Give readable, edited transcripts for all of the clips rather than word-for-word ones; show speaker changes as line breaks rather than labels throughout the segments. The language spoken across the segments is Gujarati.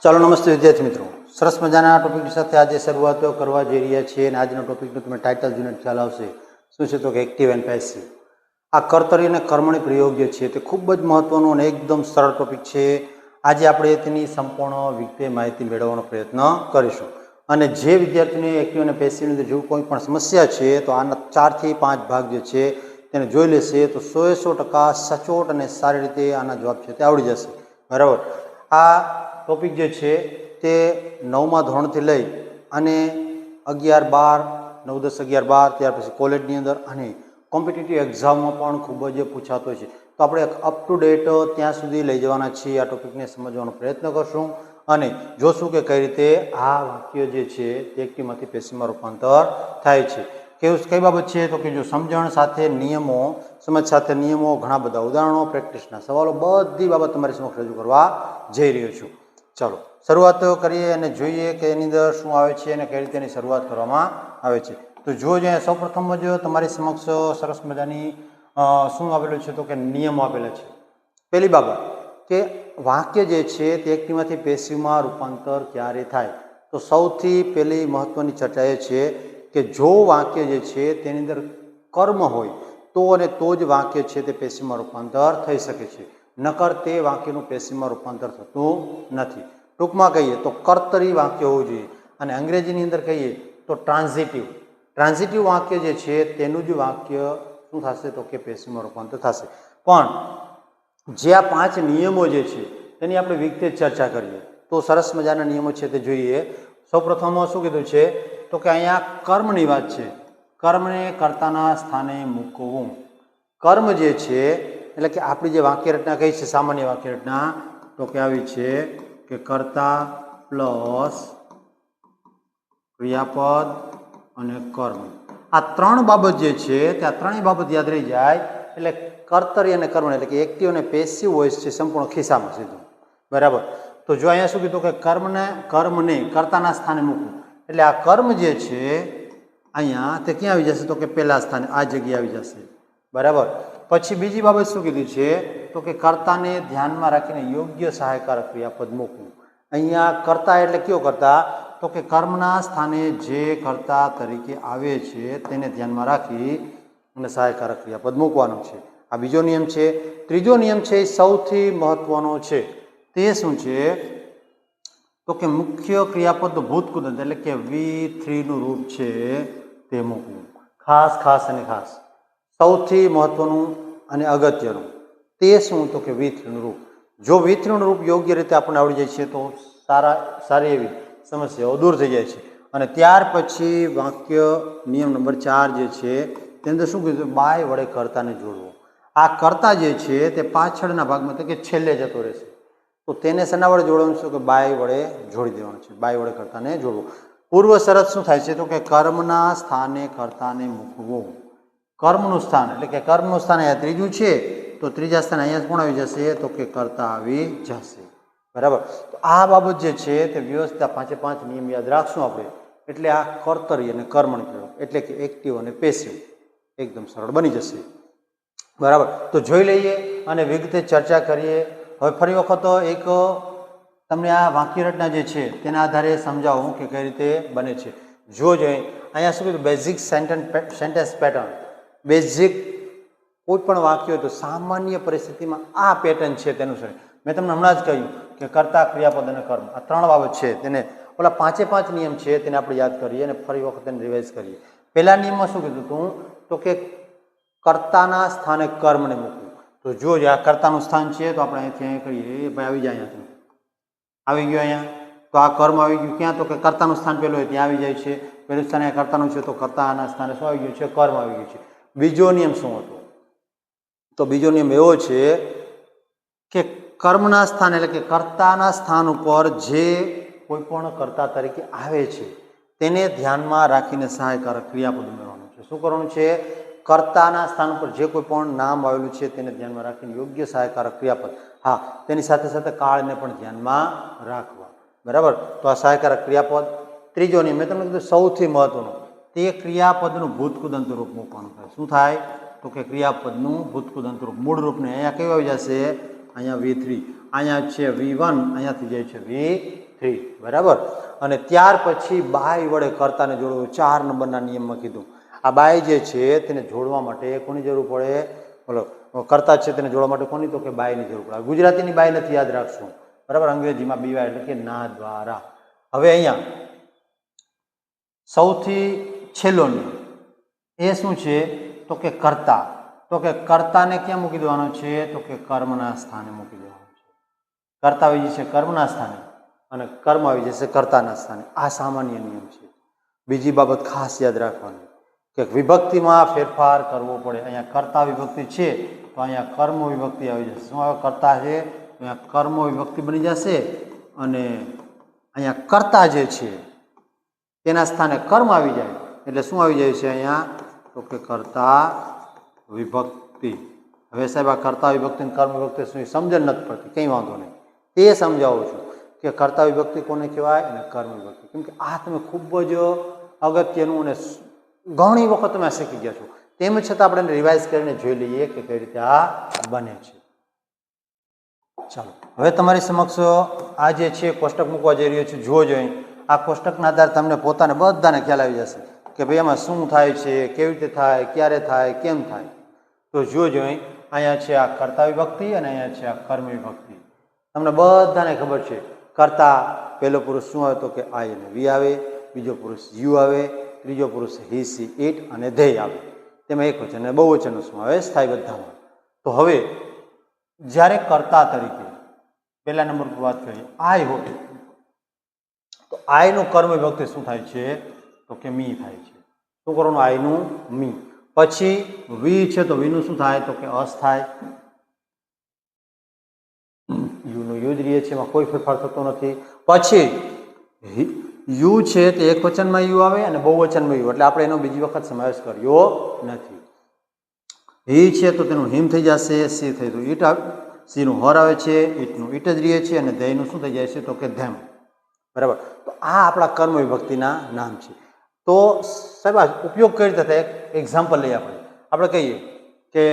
ચાલો નમસ્તે વિદ્યાર્થી મિત્રો, સરસ મજાના ટોપિકની સાથે આજે શરૂઆત કરવા જઈ રહ્યા છીએ અને આજનો ટોપિકનું તમે ટાઇટલ જોઈને ખ્યાલ આવશે. શું છે તો કે એક્ટિવ એન્ડ પેસિવ. આ કર્તરી અને કર્મણી પ્રયોગ જે છે તે ખૂબ જ મહત્વનો અને એકદમ સરળ ટોપિક છે. આજે આપણે તેની સંપૂર્ણ વિગતે માહિતી મેળવવાનો પ્રયત્ન કરીશું. અને જે વિદ્યાર્થીને એક્ટિવ અને પેસિવની અંદર જો કોઈ પણ સમસ્યા છે તો આના 4 થી 5 ભાગ જે છે તેને જોઈ લેશે તો 100% સચોટ અને સારી રીતે આના જવાબ છે તે આવડી જશે. બરાબર. આ ટોપિક જે છે તે 9મા ધોરણથી લઈ અને 11, 12, 9, 10, 11, 12 ત્યાર પછી કોલેજની અંદર અને કોમ્પિટિટિવ એક્ઝામમાં પણ ખૂબ જ પૂછાતો છે. તો આપણે અપ ટુ ડેટ ત્યાં સુધી લઈ જવાના છીએ. આ ટોપિકને સમજવાનો પ્રયત્ન કરશું અને જોશું કે કઈ રીતે આ વાક્ય જે છે તે એક્ટિવમાંથી પેસિવમાં રૂપાંતર થાય છે. કઈ બાબત છે તો કે જો સમજણ સાથે નિયમો, સમજ સાથે નિયમો, ઘણા બધા ઉદાહરણો, પ્રેક્ટિસના સવાલો, બધી બાબત તમારી સમક્ષ રજૂ કરવા જઈ રહ્યો છું. ચાલો શરૂઆત કરીએ અને જોઈએ કે એની અંદર શું આવે છે અને કઈ રીતે એની શરૂઆત કરવામાં આવે છે. તો જો સૌ પ્રથમ જ તમારી સમક્ષ સરસ મજાની શું આવેલું છે તો કે નિયમો આપેલા છે. પહેલી બાબત કે વાક્ય જે છે તે એક્ટિવમાંથી પેસિવમાં રૂપાંતર ક્યારે થાય. તો સૌથી પહેલી મહત્વની ચર્ચા એ છે કે જો વાક્ય જે છે તેની અંદર કર્મ હોય તો અને તો જ વાક્ય છે તે પેસિવમાં રૂપાંતર થઈ શકે છે. નકર તે વાક્યનું પેસિવમાં રૂપાંતર થતું નથી. ટૂંકમાં કહીએ તો કર્તરી વાક્ય હોવું જોઈએ અને અંગ્રેજીની અંદર કહીએ તો ટ્રાન્ઝિટિવ વાક્ય જે છે તેનું જ વાક્ય શું થશે તો કે પેસિવમાં રૂપાંતર થશે. પણ જે આ 5 નિયમો જે છે તેની આપણે વિગતે ચર્ચા કરીએ તો સરસ મજાના નિયમો છે તે જોઈએ. સૌપ્રથમ શું કીધું છે તો કે અહીંયા કર્મની વાત છે. કર્મને કર્તાના સ્થાને મૂકવું. કર્મ જે છે એટલે કે આપણી જે વાક્ય રચના કઈ છે, સામાન્ય વાક્ય રચના તો કે આવી છે કે કર્તા પ્લસ ક્રિયાપદ અને કર્મ. આ 3 બાબત જે છે તે આ 3 બાબત યાદ રહી જાય એટલે કર્તરી અને કર્મ એટલે કે એક્ટિવ અને પેસિવ વોઇસ છે સંપૂર્ણ ખિસ્સામાં સીધું. બરાબર. તો જો અહીંયા શું કીધું કે કર્મને કર્તાના સ્થાને મૂકવું એટલે આ કર્મ જે છે અહીંયા તે ક્યાં આવી જશે તો કે પહેલા સ્થાને, આ જગ્યાએ આવી જશે. બરાબર. પછી બીજી બાબત શું કીધી છે તો કે કર્તાને ધ્યાનમાં રાખીને યોગ્ય સહાયકારક ક્રિયાપદ મૂકવું. અહીંયા કર્તા એટલે કયો કર્તા તો કે કર્મના સ્થાને જે કર્તા તરીકે આવે છે તેને ધ્યાનમાં રાખી અને સહાયકારક ક્રિયાપદ મૂકવાનું છે. આ બીજો નિયમ છે. ત્રીજો નિયમ છે એ સૌથી મહત્વનો છે. તે શું છે તો કે મુખ્ય ક્રિયાપદનું ભૂતકૃદંત એટલે કે V3નું રૂપ છે તે મૂકવું. ખાસ અને ખાસ સૌથી મહત્વનું અને અગત્યનું તે શું તો કે V3નું રૂપ. જો V3નું રૂપ યોગ્ય રીતે આપણને આવડી જાય છે તો સારી એવી સમસ્યાઓ દૂર થઈ જાય છે. અને ત્યાર પછી વાક્ય નિયમ નંબર 4 જે છે તેની અંદર શું કીધું બાય વડે કર્તાને જોડવો. આ કર્તા જે છે તે પાછળના ભાગમાં એટલે કે છેલ્લે જતો રહેશે તો તેને શેના વડે જોડવાનું છે કે બાય વડે જોડી દેવાનું છે. બાય વડે કર્તાને જોડવો. પૂર્વ શરત શું થાય છે તો કે કર્મના સ્થાને કર્તાને મૂકવું. કર્મનું સ્થાન એટલે કે કર્મનું સ્થાન અહીંયા ત્રીજું છે તો ત્રીજા સ્થાને અહીંયા કોણ આવી જશે તો કે કર્તા આવી જશે. બરાબર. તો આ બાબત જે છે તે વ્યવસ્થિત 5 નિયમ યાદ રાખશું આપણે એટલે આ કર્તરી અને કર્મણી પ્રયોગ એટલે કે એક્ટિવ અને પેસિવ એકદમ સરળ બની જશે. બરાબર. તો જોઈ લઈએ અને વિગતે ચર્ચા કરીએ. હવે ફરી વખત એક તમને આ વાક્ય રચના જે છે તેના આધારે સમજાવું કે કઈ રીતે બને છે. જો અહીંયા શું કીધું બેઝિક સેન્ટેન્સ પેટર્ન. બેઝિક કોઈ પણ વાક્ય હોય તો સામાન્ય પરિસ્થિતિમાં આ પેટર્ન છે તેનું છે. મેં તમને હમણાં જ કહ્યું કે કર્તા, ક્રિયાપદ અને કર્મ આ 3 બાબત છે તેને ઓલા 5 નિયમ છે તેને આપણે યાદ કરીએ અને ફરી વખત તેને રિવાઇઝ કરીએ. પહેલા નિયમમાં શું કીધું હતું તો કે કર્તાના સ્થાને કર્મને મૂકવું. તો જો આ કર્તાનું સ્થાન છે તો આપણે અહીંથી અહીંયા કરીએ ભાઈ આવી જાય અહીંયાથી આવી ગયો અહીંયા તો આ કર્મ આવી ગયું ક્યાં તો કે કર્તાનું સ્થાન પહેલું હોય ત્યાં આવી જાય છે. પહેલું સ્થાન અહીંયા કર્તાનું છે તો કર્તાના સ્થાને શું આવી ગયું છે કર્મ આવી ગયું છે. બીજો નિયમ શું હતો તો બીજો નિયમ એવો છે કે કર્મના સ્થાન એટલે કે કર્તાના સ્થાન ઉપર જે કોઈ પણ કર્તા તરીકે આવે છે તેને ધ્યાનમાં રાખીને સહાયકારક ક્રિયાપદ ઉમેરવાનું છે. શું કરવાનું છે કર્તાના સ્થાન ઉપર જે કોઈ પણ નામ આવેલું છે તેને ધ્યાનમાં રાખીને યોગ્ય સહાયકારક ક્રિયાપદ, હા તેની સાથે સાથે કાળને પણ ધ્યાનમાં રાખવા. બરાબર. તો આ સહાયકારક ક્રિયાપદ. ત્રીજો નિયમ મેં તમને કીધું સૌથી મહત્વનો તે ક્રિયાપદનું ભૂતકૃદંત રૂપ મૂકવાનું થાય. શું થાય તો કે ક્રિયાપદનું ભૂતકૃદંત રૂપ. મૂળ રૂપને અહીંયા કેવું આવી જશે અહીંયા V3, અહીંયા છે V1, અહીંયાથી જાય છે 3 બરાબર. અને ત્યાર પછી બાય વડે કર્તાને જોડવું 4 નંબરના નિયમમાં કીધું. આ બાય જે છે તેને જોડવા માટે કોની જરૂર પડે? બોલો, કર્તા છે તેને જોડવા માટે કોની? તો કે બાયની જરૂર પડે. ગુજરાતીની બાય નથી, યાદ રાખશું બરાબર. અંગ્રેજીમાં બીવાય એટલે કે ના દ્વારા. હવે અહીંયા સૌથી છેલ્લો નિયમ એ શું છે? તો કે કર્તા. તો કે કર્તાને ક્યાં મૂકી દેવાનો છે? તો કે કર્મના સ્થાને મૂકી દેવાનો છે. કર્તા આવી જશે કર્મના સ્થાને અને કર્મ આવી જશે કર્તાના સ્થાને. આ સામાન્ય નિયમ છે. બીજી બાબત ખાસ યાદ રાખવાની કે વિભક્તિમાં ફેરફાર કરવો પડે. અહીંયા કર્તા વિભક્તિ છે તો અહીંયા કર્મ વિભક્તિ આવી જશે. શું આવે? કર્તા છે અહીંયા કર્મ વિભક્તિ બની જશે અને અહીંયા કર્તા જે છે તેના સ્થાને કર્મ આવી જાય એટલે શું આવી જાય છે અહીંયા? તો કે કર્તા વિભક્તિ. હવે સાહેબ આ કર્તા વિભક્તિ અને કર્મ વિભક્તિ શું સમજણ નથી પડતી? કંઈ વાંધો નહીં, તે સમજાવું છું કે કર્તા વિભક્તિ કોને કહેવાય અને કર્મ વિભક્તિ. કેમ કે આ તમે ખૂબ જ અગત્યનું અને ઘણી વખત તમે શીખી ગયા છો, તેમ છતાં આપણે રિવાઇઝ કરીને જોઈ લઈએ કે કઈ રીતે આ બને છે. ચાલો, હવે તમારી સમક્ષ આ જે છે કોષ્ટક મૂકવા જઈ રહ્યો છું. જુઓ જોઈએ, આ કોષ્ટકના આધારે તમને પોતાને બધાને ખ્યાલ આવી જશે કે ભાઈ એમાં શું થાય છે, કેવી રીતે થાય, ક્યારે થાય, કેમ થાય. તો જુઓ જોઈએ, અહીંયા છે આ કર્તા વિભક્તિ અને અહીંયા છે આ કર્મ વિભક્તિ. તમને બધાને ખબર છે કર્તા પહેલો પુરુષ શું આવે? તો કે આઈ અને વી આવે. બીજો પુરુષ યુ આવે. ત્રીજો પુરુષ હી, સી, ઇટ અને ધે આવે. તેમાં એક વચન અને બહુવચનનો સમાવેશ થાય બધામાં. તો હવે જ્યારે કર્તા તરીકે પહેલા નંબર પર વાત કરીએ આઈ હોય તો આઈનું કર્મ વિભક્તિ શું થાય છે? તો કે મી થાય છે. શું કરવાનું? આઈનું મી. પછી વી છે તો વીનું શું થાય? તો કે અસ થાય. યુનું યુ જ રહે છે, એમાં કોઈ ફેરફાર થતો નથી. પછી યુ છે તે એક વચનમાં યુ આવે અને બહુવચનમાં યુ, એટલે આપણે એનો બીજી વખત સમાવેશ કર્યો નથી. હી છે તો તેનું હિમ થઈ જશે. સી થઈ તો ઈટ આવે. સીનું હર આવે છે. ઈટનું ઈટ જ રહે છે અને ધૈનું શું થઈ જાય છે? તો કે ધેમ. બરાબર. તો આ આપણા કર્મ વિભક્તિના નામ છે. તો સાહેબ આ ઉપયોગ કઈ રીતે થાય? એક એક્ઝામ્પલ લઈએ આપણે કહીએ કે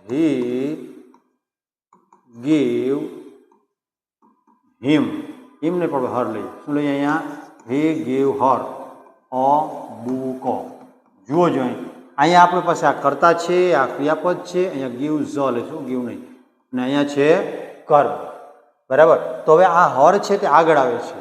હી ગીવ હિમ. હિમને પણ હર લઈએ. શું લઈએ અહીંયા? હી ગીવ હર અ બુક. જુઓ જોઈએ, અહીંયા આપણી પાસે આ કર્તા છે, આ ક્રિયાપદ છે. અહીંયા ગીવ ઝ લઈશું, ગીવ નહીં. અને અહીંયા છે કર્મ. બરાબર. તો હવે આ હર છે તે આગળ આવે છે.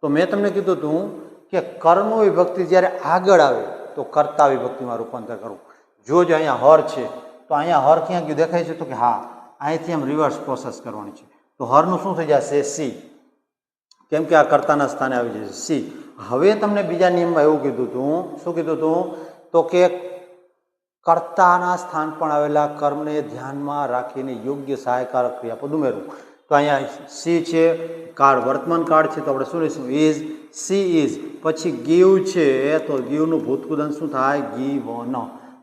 તો મેં તમને કીધું હતું કે કર્મ વિભક્તિ જ્યારે આગળ આવે તો કર્તા વિભક્તિમાં રૂપાંતર કરવું. જો અહીંયા હર છે તો અહીંયા હર ક્યાં ગયું દેખાય છે? તો કે હા, અહીંથી આમ રિવર્સ પ્રોસેસ કરવાની છે. તો હરનું શું થઈ જશે? સી. કેમ કે આ કર્તાના સ્થાને આવી જશે સી. હવે તમને બીજા નિયમમાં એવું કીધું હતું. શું કીધું હતું? તો કે કર્તાના સ્થાન પણ આવેલા કર્મને ધ્યાનમાં રાખીને યોગ્ય સહાયકારક ક્રિયાપદ ઉમેરવું. તો અહીંયા સી છે, કાળ વર્તમાન કાળ છે તો આપણે શું લઈશું? ઇઝ. She is. પછી ગીવ છે તો ગીવનું ભૂતકૃદંત શું થાય? ગીવન.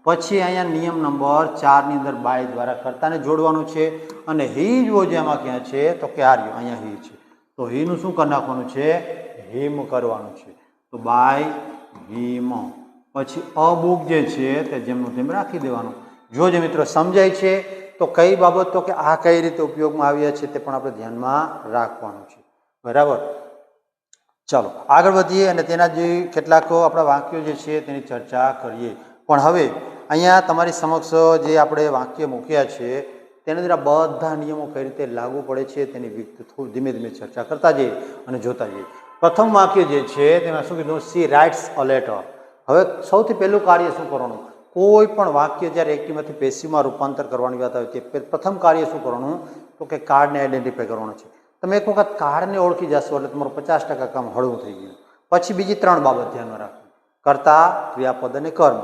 પછી અહીંયા નિયમ નંબર 4 ની અંદર બાય દ્વારા કર્તાને જોડવાનું છે અને હી જુઓ જેમાં ક્યાં છે? તો કે આર્યો. અહીંયા હી છે તો હીનું શું કરી નાખવાનું છે? હિમ કરવાનું છે. તો બાય હિમ. પછી અબુક જે છે તે જેમનું તેમ રાખી દેવાનું. જોજે મિત્રો, સમજાય છે? તો કઈ બાબત? તો કે આ કઈ રીતે ઉપયોગમાં આવ્યા છે તે પણ આપણે ધ્યાનમાં રાખવાનું છે. બરાબર. ચાલો આગળ વધીએ અને તેના જે કેટલાક આપણા વાક્યો જે છે તેની ચર્ચા કરીએ. પણ હવે અહીંયા તમારી સમક્ષ જે આપણે વાક્ય મૂક્યા છે તેના દ્વારા બધા નિયમો કઈ રીતે લાગુ પડે છે તેની ધીમે ધીમે ચર્ચા કરતા જઈએ અને જોતા જઈએ. પ્રથમ વાક્ય જે છે તેમાં શું કીધું? C writes a letter. હવે સૌથી પહેલું કાર્ય શું કરવાનું? કોઈ પણ વાક્ય જ્યારે એક્ટિવમાંથી પેસિવમાં રૂપાંતર કરવાની વાત આવે તે પ્રથમ કાર્ય શું કરવાનું? તો કે કાર્ડને આઈડેન્ટિફાઈ કરવાનું છે. તમે એક વખત કાર્ડને ઓળખી જશો એટલે તમારું 50% કામ હળવું થઈ ગયું. પછી બીજી 3 બાબત ધ્યાનમાં રાખવી: કર્તા, ક્રિયાપદ અને કર્મ.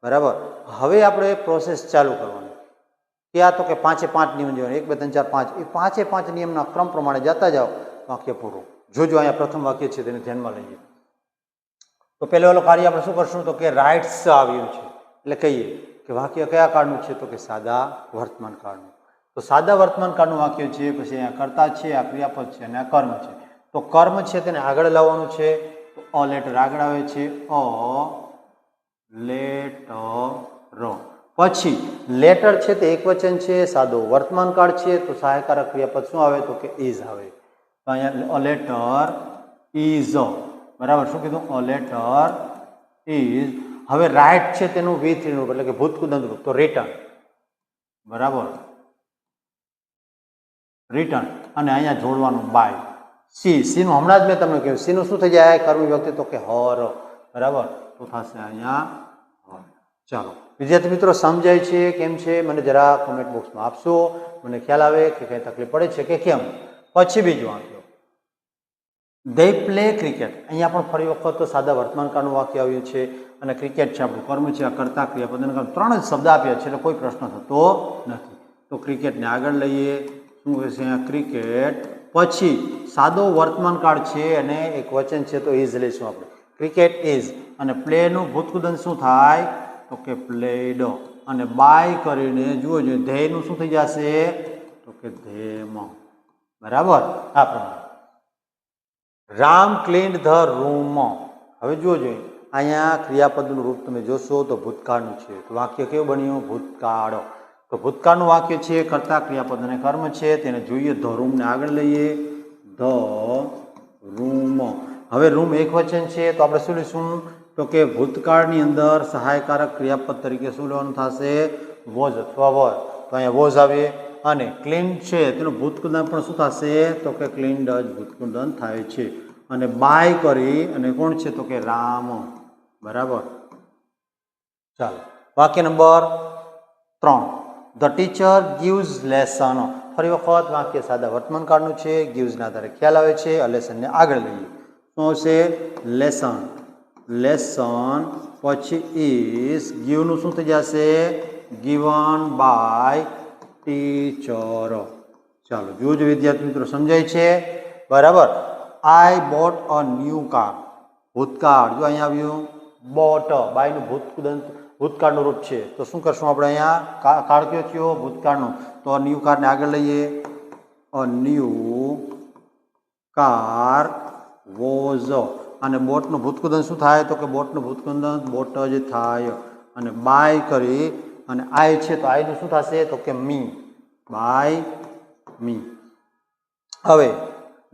બરાબર. હવે આપણે પ્રોસેસ ચાલુ કરવાની. ક્યાં? તો કે 5 નિયમ જોવાના. 1 2 3 4 5. એ 5 નિયમના ક્રમ પ્રમાણે જતા જાઓ, વાક્ય પૂરું. જોજો અહીંયા પ્રથમ વાક્ય છે તેને ધ્યાનમાં લઈએ. તો પહેલો કાર્ય આપણે શું કરશું? તો કે રાઇટ્સ આવ્યું છે એટલે કહીએ કે વાક્ય કયા કાળનું છે? તો કે સાદા વર્તમાન કાળનું. તો સાદા વર્તમાન કાળનું વાક્ય છે. પછી અહીંયા કર્તા છે, આ ક્રિયાપદ છે અને આ કર્મ છે. તો કર્મ છે તેને આગળ લાવવાનું છે. તો અ લેટર આગળ આવે છે. A letter. પછી લેટર છે તે એક વચન છે, સાદો વર્તમાન કાળ છે તો સહાયકારક ક્રિયાપદ શું આવે? તો કે ઇઝ આવે. તો અહીંયા અ લેટર ઇઝ, બરાબર. શું કીધું? અ લેટર ઇઝ. હવે રાઇટ છે તેનું V3 રૂપ એટલે કે ભૂતકૃદંત રૂપ, તો રિટર્ન, બરાબર, રિટર્ન. અને અહીંયા જોડવાનું બાય. સી નું હમણાં જ મેં તમને કહ્યું, સી નું શું થઈ જાય કર્મ વિભક્તિ, તો કે હર, બરાબર. તો થશે અહીંયા હર. ચાલો વિદ્યાર્થી મિત્રો, સમજાય છે કેમ છે? મને જરા કોમેન્ટ બોક્સમાં આપશો, મને ખ્યાલ આવે કે કઈ તકલીફ પડે છે કે કેમ. પછી બીજું વાક્ય, દે પ્લે ક્રિકેટ. અહીંયા પણ ફરી વખત સાદા વર્તમાનકાળનું વાક્ય આવ્યું છે અને ક્રિકેટ છે આપણું કર્મ છે, આ કર્તા ક્રિયાપદ અને કર્મ, 3 જ શબ્દ આપ્યા છે એટલે કોઈ પ્રશ્ન થતો નથી. તો ક્રિકેટને આગળ લઈએ. શું કહે છે અહીંયા? ક્રિકેટ. પછી સાદો વર્તમાનકાળ છે અને એક વચન છે તો ઇઝ લઈશું આપણે. Cricket is. અને પ્લેનું ભૂતકૃદંત શું થાય? તો કે પ્લેડ. અને બાય કરીને જુઓ જોઈએ ધ્યેયનું શું થઈ જશે? તો કે ધેમ, બરાબર. આ પ્રમાણે રામ ક્લીન્ડ ધ રૂમ. હવે જુઓ જોઈએ અહીંયા ક્રિયાપદનું રૂપ તમે જોશો તો ભૂતકાળનું છે, તો વાક્ય કેવું બન્યું? ભૂતકાળ. તો ભૂતકાળનું વાક્ય છે, કર્તા ક્રિયાપદ અને કર્મ છે, તેને જોઈએ. ધ રૂમને આગળ લઈએ. The room. હવે રૂમ એક વચન છે તો આપણે શું લઈશું? તો કે ભૂતકાળની અંદર સહાયકારક ક્રિયાપદ તરીકે શું લેવાનું થશે? વોઝ અથવા વર. તો અહીંયા વોઝ આવે. અને ક્લીન છે તેનું ભૂતકૃદંત પણ શું થશે? તો કે ક્લીન્ડ જ ભૂતકૃદંત થાય છે. અને બાય કરી અને કોણ છે? તો કે રામ, બરાબર. ચાલો વાક્ય number 3, the teacher gives lesson. ફરી વખત વાક્ય સાદા વર્તમાનકાળનું છે, ગીવ્સના આધારે ખ્યાલ આવે છે. આ લેસનને આગળ લઈએ. શું આવશે? લેસન. લેસન પછી ઇઝ, ગીવનું શું થઈ જશે? Given by teacher. ચાલો જોજો વિદ્યાર્થી મિત્રો, સમજાય છે? બરાબર. I bought a new car. ભૂતકાળ. જો અહીંયા આવ્યું બોટ, બાયનું ભૂતકૃદંત ભૂતકાળનું રૂપ છે, તો શું કરશું આપણે? અહીંયા કાળ કયો થયો? ભૂતકાળનો. તો ન્યૂ કારને આગળ લઈએ. અ ન્યૂ કાર વોઝ. અને બોટનું ભૂતકૃદંત શું થાય? તો કે બોટનું ભૂતકૃદંત બોટ જ થાય. અને બાય કરી અને આઈ છે તો આઈનું શું થશે? તો કે મી, બાય મી. હવે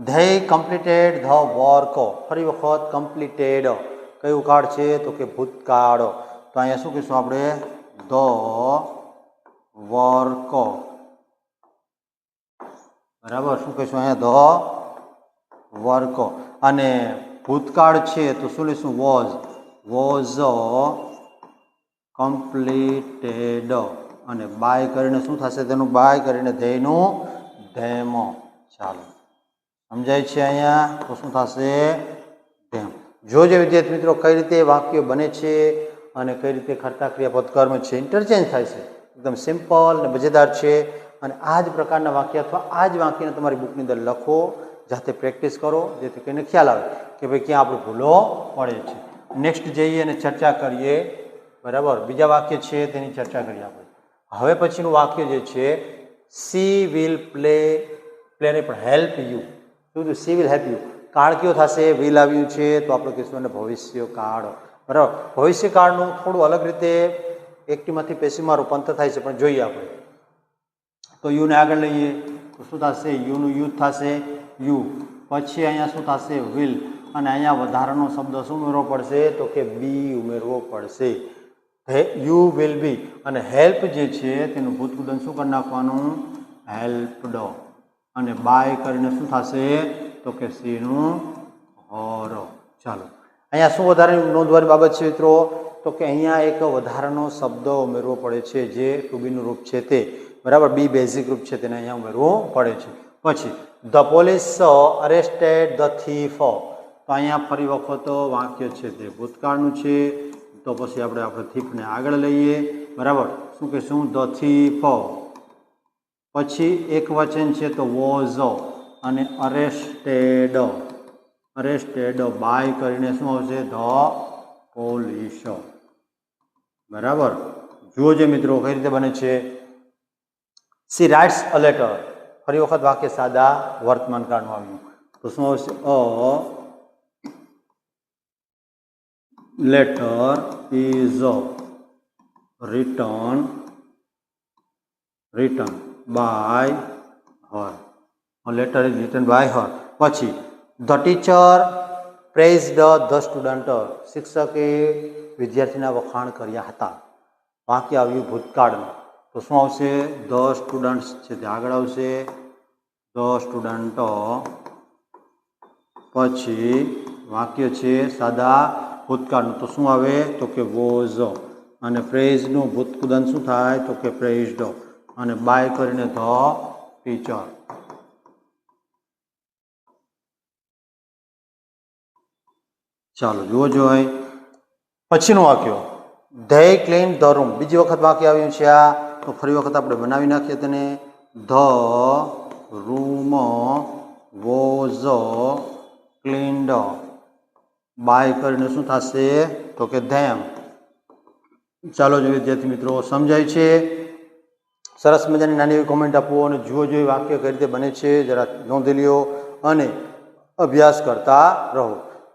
ધે કમ્પ્લીટેડ ધ વર્ક. ફરી વખત કમ્પ્લીટેડ કયું કાળ છે? તો કે ભૂતકાળ. તો અહીંયા શું કહીશું આપણે? ધ વર્ક, બરાબર. શું કહીશું અહીંયા? The work. અને ભૂતકાળ છે તો શું લઈશું? વોઝ. Was completed. અને બાય કરીને શું થશે? તેનું બાય કરીને ધેયનું ધેમ. ચાલો સમજાય છે અહીંયા? તો શું થશે? ધેમ. જોજો વિદ્યાર્થી મિત્રો કઈ રીતે વાક્યો બને છે અને કઈ રીતે કર્તા ક્રિયાપદ કર્મ છે ઇન્ટરચેન્જ થાય છે. એકદમ સિમ્પલ અને મજેદાર છે. અને આ જ પ્રકારના વાક્ય અથવા આ જ વાક્યને તમારી બુકની અંદર લખો, જાતે પ્રેક્ટિસ કરો, જેથી કરીને ખ્યાલ આવે કે ભાઈ ક્યાં આપણે ભૂલો પડે છે. નેક્સ્ટ જઈએ અને ચર્ચા કરીએ, બરાબર. બીજા વાક્ય છે તેની ચર્ચા કરીએ આપણે. હવે પછીનું વાક્ય જે છે, સી વિલ પ્લે. પ્લે ને પણ હેલ્પ યુ. શું? She will help you. કાળ કયો થશે? વિલ આવ્યું છે તો આપણે કહીશું અને ભવિષ્ય કાળ, બરાબર. ભવિષ્ય કાળનું થોડું અલગ રીતે એક્ટિવમાંથી પેસિવમાં રૂપાંતર થાય છે, પણ જોઈએ આપણે. તો યુને આગળ લઈએ તો શું થશે? યુનું યુથ થશે, યુ. પછી અહીંયા શું થશે? વિલ. અને અહીંયા વધારાનો શબ્દ શું ઉમેરવો પડશે? તો કે બી ઉમેરવો પડશે. You will be. અને હેલ્પ જે છે તેનું ભૂતકૃદંત શું કરી નાખવાનું? હેલ્પડ. અને બાય કરીને શું થશે? તો કે સીનું હર. ચાલો અહીંયા શું વધારે નોંધવાની બાબત છે મિત્રો? તો કે અહીંયા એક વધારાનો શબ્દ ઉમેરવો પડે છે, જે ટુ બીનું રૂપ છે તે, બરાબર. બી બેઝિક રૂપ છે તેને અહીંયા ઉમેરવું પડે છે. પછી the police arrested the thief. તો અહીંયા ફરી વખત વાક્ય છે તે ભૂતકાળનું છે, તો પછી આપણે થીફને આગળ લઈએ, બરાબર. શું કહીશું? The thief. પછી એક વચન છે તો વોઝ. અને અરેસ્ટેડ. અરેસ્ટેડ બાય કરીને શું આવશે? ધ પોલીસ, બરાબર. જુઓ જે મિત્રો કઈ રીતે બને છે. C writes a letter. ફરી વખત વાક્ય સાદા વર્તમાન કાળનું આવ્યું તો શું આવશે? A letter is written by her. A letter is written by her. પછી the teacher praised the student, શિક્ષકે વિદ્યાર્થીના વખાણ કર્યા હતા. વાક્ય આવ્યું ભૂતકાળનું, તો શું આવશે? ધ સ્ટુડન્ટ્સ છે તે આગળ આવશે, ધ સ્ટુડન્ટ. પછી વાક્ય છે સાદા ભૂતકાળનું, તો શું આવે? તો કે વોઝ. અને પ્રેઝનું ભૂતકૃદંત શું થાય? તો કે પ્રેઝડ. અને બાય કરીને ધ ટીચર. ચાલો જુઓ જોઈ પછીનું વાક્ય, ધે ક્લીન ધ રૂમ. બીજી વખત વાક્ય આવ્યું છે આ, તો ફરી વખત આપણે બનાવી નાખીએ તેને. The room was cleaned. By કરીને શું થશે? તો કે ધેમ. ચાલો જોઈએ વિદ્યાર્થી મિત્રો, સમજાય છે? સરસ મજાની નાની એવી કોમેન્ટ આપો અને જુઓ જોઈએ વાક્ય કઈ રીતે બને છે, જરા નોંધી લ્યો અને અભ્યાસ કરતા રહો.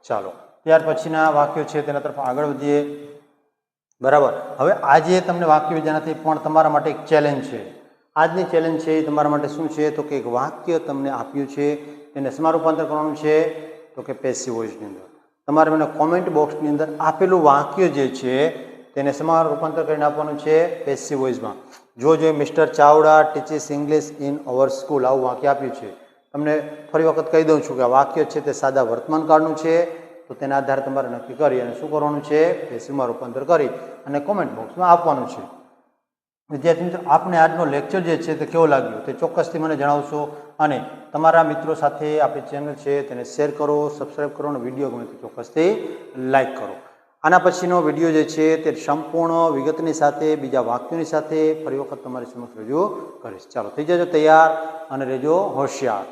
ચાલો ત્યાર પછીના વાક્યો છે તેના તરફ આગળ વધીએ. બરાબર. હવે આજે તમને વાક્ય વિદ્યાનાથી પણ તમારા માટે એક ચેલેન્જ છે. આજની ચેલેન્જ છે એ તમારા માટે શું છે? તો કે એક વાક્ય તમને આપ્યું છે, તેને શેમાં રૂપાંતર કરવાનું છે? તો કે પેસિવ વોઇસની અંદર. તમારે મને કોમેન્ટ બોક્સની અંદર આપેલું વાક્ય જે છે તેને શેમાં રૂપાંતર કરીને આપવાનું છે? પેસિવ વોઇસમાં. જો mister Chavda teaches English in our school, આવું વાક્ય આપ્યું છે. તમને ફરી વખત કહી દઉં છું કે આ વાક્ય છે તે સાદા વર્તમાન કાળનું છે, તો તેના આધારે તમારે નક્કી કરી અને શું કરવાનું છે? પેસિવમાં રૂપાંતર કરી અને કોમેન્ટ બોક્સમાં આપવાનું છે. વિદ્યાર્થી મિત્રો, આપને આજનો લેક્ચર જે છે તે કેવો લાગ્યો તે ચોક્કસથી મને જણાવશો અને તમારા મિત્રો સાથે આપણી ચેનલ છે તેને શેર કરો, સબસ્ક્રાઈબ કરો અને વિડીયો ગમે તો ચોક્કસથી લાઈક કરો. આના પછીનો વિડીયો જે છે તે સંપૂર્ણ વિગતની સાથે બીજા વાક્યોની સાથે ફરી વખત તમારી સમક્ષ રજૂ કરીશ. ચાલો થઈ જજો તૈયાર અને રહેજો હોશિયાર.